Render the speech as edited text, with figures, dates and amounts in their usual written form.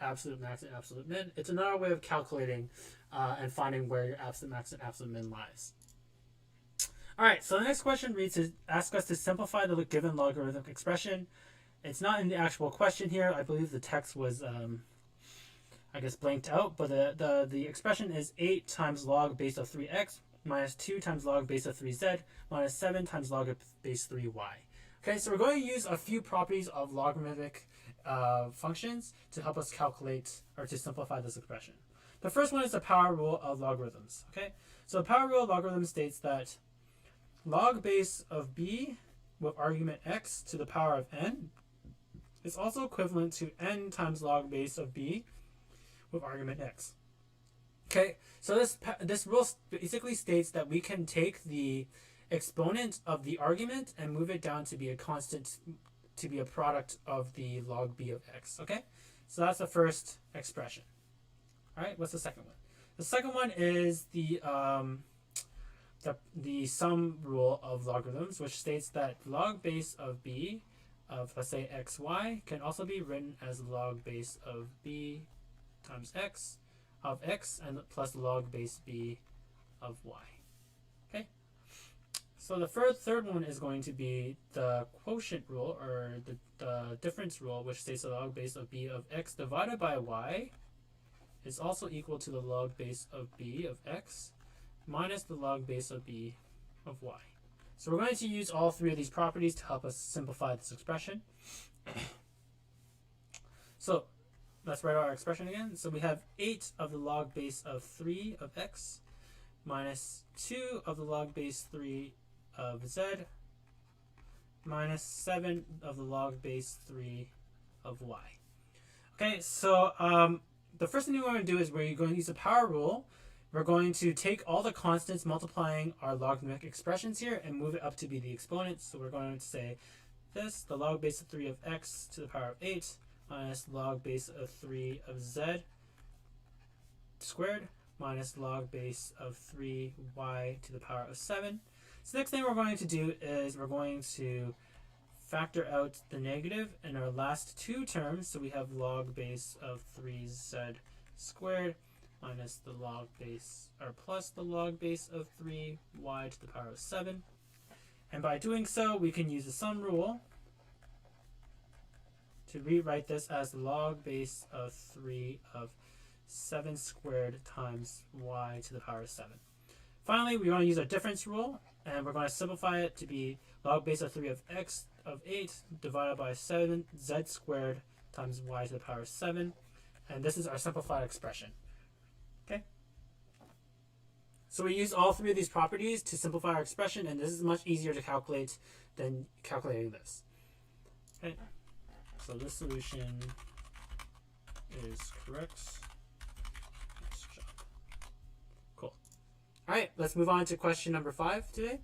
absolute max and absolute min. It's another way of calculating and finding where your absolute max and absolute min lies. All right, so the next question asks us to simplify the given logarithmic expression. It's not in the actual question here. I believe the text was, I guess, blanked out, but the expression is 8 times log base of 3x minus 2 times log base of 3z minus 7 times log of base 3y. Okay, so we're going to use a few properties of logarithmic functions to help us calculate or to simplify this expression. The first one is the power rule of logarithms. Okay, so the power rule of logarithms states that log base of b with argument x to the power of n is also equivalent to n times log base of b with argument x. Okay, so this rule basically states that we can take the exponent of the argument and move it down to be a constant, to be a product of the log b of x. Okay, so that's the first expression. All right, what's the second one? The second one is the sum rule of logarithms, which states that log base of b of, let's say, xy can also be written as log base of b times x of x and plus log base b of y. Okay, so the third one is going to be the quotient rule, or the difference rule, which states the log base of b of x divided by y is also equal to the log base of b of x minus the log base of b of y. So we're going to use all three of these properties to help us simplify this expression. So let's write our expression again. So we have 8 of the log base of 3 of x minus 2 of the log base 3 of z minus 7 of the log base 3 of y. Okay, so the first thing we're going to do is we're going to use the power rule. We're going to take all the constants multiplying our logarithmic expressions here and move it up to be the exponents. So we're going to say this, the log base of 3 of x to the power of 8 minus log base of 3 of z squared minus log base of 3y to the power of 7. So the next thing we're going to do is we're going to factor out the negative in our last two terms. So we have log base of 3z squared minus the log base, or plus the log base of 3y to the power of 7. And by doing so, we can use the sum rule to rewrite this as log base of 3 of 7 squared times y to the power of 7. Finally, we're going to use our difference rule, and we're going to simplify it to be log base of 3 of x of 8 divided by 7 z squared times y to the power of 7. And this is our simplified expression. Okay. So we use all three of these properties to simplify our expression, and this is much easier to calculate than calculating this. Okay. So this solution is correct. Nice job. Cool. All right, let's move on to question number 5 today.